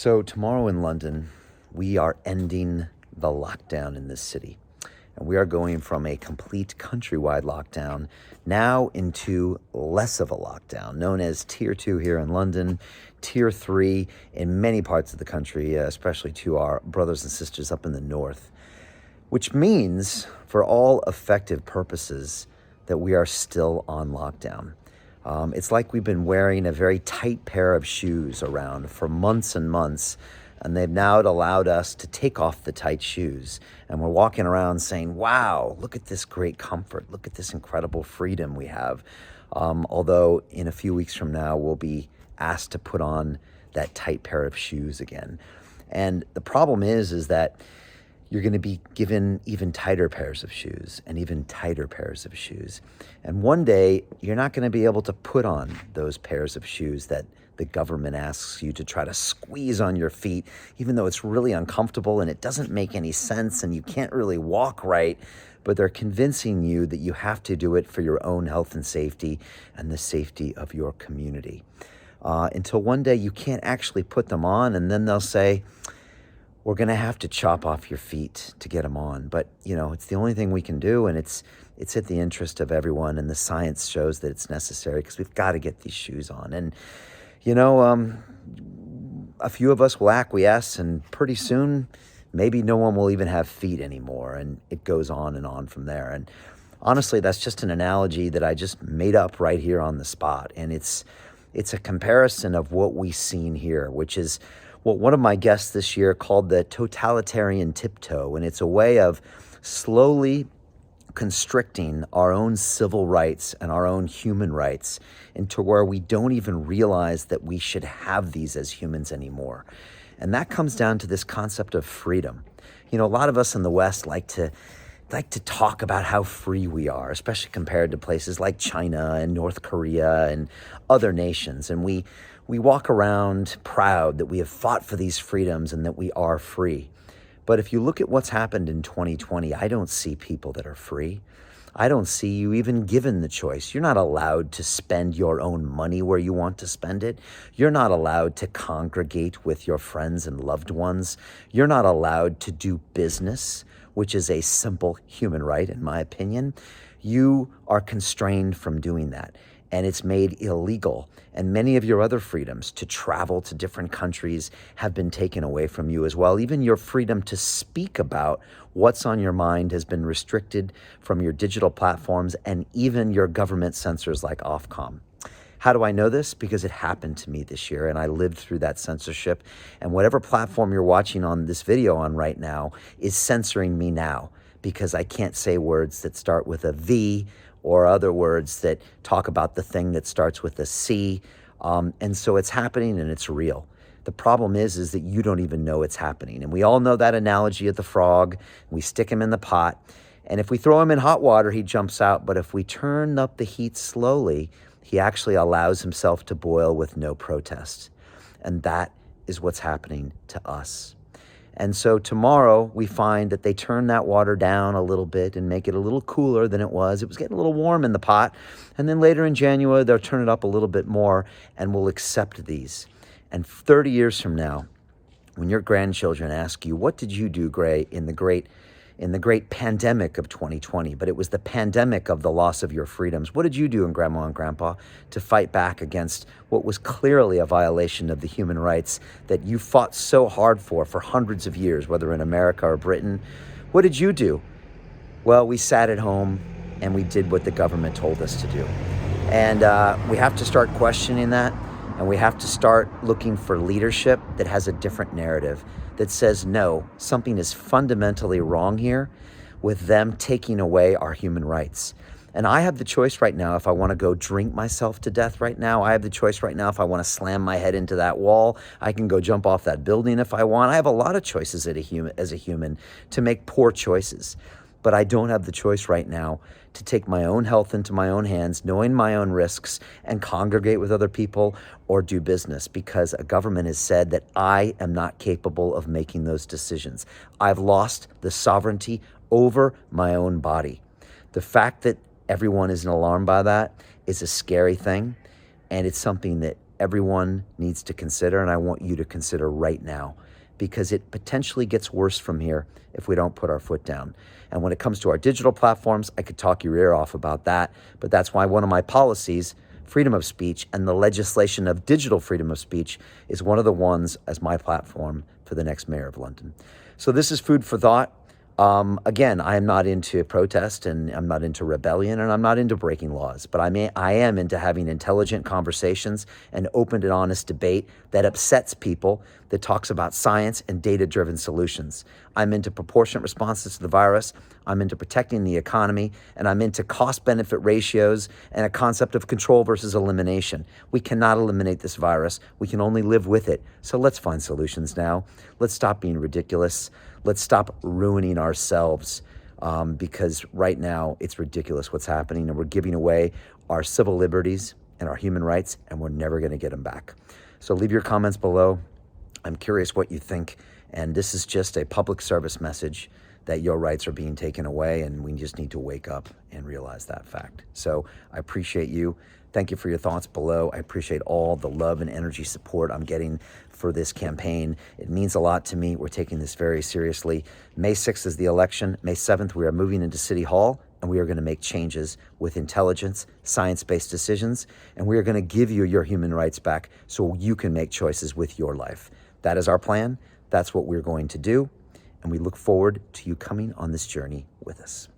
So tomorrow in London, we are ending the lockdown in this city. And we are going from a complete countrywide lockdown now into less of a lockdown, known as Tier 2 here in London, Tier 3 in many parts of the country, especially to our brothers and sisters up in the north, which means, for all effective purposes, that we are still on lockdown. It's like we've been wearing a very tight pair of shoes around for months and months, and they've now allowed us to take off the tight shoes. And we're walking around saying, wow, look at this great comfort. Look at this incredible freedom we have. Although in a few weeks from now, we'll be asked to put on that tight pair of shoes again. And the problem is that you're going to be given even tighter pairs of shoes and even tighter pairs of shoes. And one day, you're not going to be able to put on those pairs of shoes that the government asks you to try to squeeze on your feet, even though it's really uncomfortable and it doesn't make any sense and you can't really walk right. But they're convincing you that you have to do it for your own health and safety and the safety of your community. Until one day you can't actually put them on, and then they'll say, we're going to have to chop off your feet to get them on. But, it's the only thing we can do, and it's at the interest of everyone, and the science shows that it's necessary because we've got to get these shoes on. And, a few of us will acquiesce, and pretty soon, maybe no one will even have feet anymore, and it goes on and on from there. And honestly, that's just an analogy that I just made up right here on the spot, and it's a comparison of what we've seen here, which is what one of my guests this year called the totalitarian tiptoe. And it's a way of slowly constricting our own civil rights and our own human rights into where we don't even realize that we should have these as humans anymore. And that comes down to this concept of freedom. A lot of us in the West like to talk about how free we are, especially compared to places like China and North Korea and other nations. And we walk around proud that we have fought for these freedoms and that we are free. But if you look at what's happened in 2020, I don't see people that are free. I don't see you even given the choice. You're not allowed to spend your own money where you want to spend it. You're not allowed to congregate with your friends and loved ones. You're not allowed to do business, which is a simple human right, in my opinion. You are constrained from doing that, and it's made illegal. And many of your other freedoms to travel to different countries have been taken away from you as well. Even your freedom to speak about what's on your mind has been restricted from your digital platforms and even your government censors like Ofcom. How do I know this? Because it happened to me this year, and I lived through that censorship. And whatever platform you're watching on this video on right now is censoring me now because I can't say words that start with a V or other words that talk about the thing that starts with a C. And so it's happening and it's real. The problem is that you don't even know it's happening. And we all know that analogy of the frog. We stick him in the pot. And if we throw him in hot water, he jumps out. But if we turn up the heat slowly, he actually allows himself to boil with no protest. And that is what's happening to us. And so tomorrow we find that they turn that water down a little bit and make it a little cooler than it was. It was getting a little warm in the pot. And then later in January, they'll turn it up a little bit more and we'll accept these. And 30 years from now, when your grandchildren ask you, what did you do, Gray, in the great pandemic of 2020, but it was the pandemic of the loss of your freedoms. What did you do, Grandma and Grandpa, to fight back against what was clearly a violation of the human rights that you fought so hard for hundreds of years, whether in America or Britain? What did you do? Well, we sat at home and we did what the government told us to do. And we have to start questioning that, and we have to start looking for leadership that has a different narrative, that says, no, something is fundamentally wrong here with them taking away our human rights. And I have the choice right now if I want to go drink myself to death right now. I have the choice right now if I want to slam my head into that wall. I can go jump off that building if I want. I have a lot of choices as a human to make poor choices. But I don't have the choice right now to take my own health into my own hands, knowing my own risks, and congregate with other people or do business because a government has said that I am not capable of making those decisions. I've lost the sovereignty over my own body. The fact that everyone isn't alarmed by that is a scary thing, and it's something that everyone needs to consider, and I want you to consider right now, because it potentially gets worse from here if we don't put our foot down. And when it comes to our digital platforms, I could talk your ear off about that, but that's why one of my policies, freedom of speech, and the legislation of digital freedom of speech is one of the ones as my platform for the next mayor of London. So this is food for thought. Again, I am not into protest, and I'm not into rebellion, and I'm not into breaking laws, but I am into having intelligent conversations and open and honest debate that upsets people, that talks about science and data-driven solutions. I'm into proportionate responses to the virus. I'm into protecting the economy, and I'm into cost-benefit ratios and a concept of control versus elimination. We cannot eliminate this virus. We can only live with it. So let's find solutions now. Let's stop being ridiculous. Let's stop ruining ourselves, because right now it's ridiculous what's happening, and we're giving away our civil liberties and our human rights, and we're never going to get them back. So leave your comments below. I'm curious what you think, and this is just a public service message that your rights are being taken away, and we just need to wake up and realize that fact. So I appreciate you. Thank you for your thoughts below. I appreciate all the love and energy support I'm getting for this campaign. It means a lot to me. We're taking this very seriously. May 6th is the election. May 7th, we are moving into City Hall, and we are going to make changes with intelligence, science-based decisions, and we are going to give you your human rights back so you can make choices with your life. That is our plan. That's what we're going to do, and we look forward to you coming on this journey with us.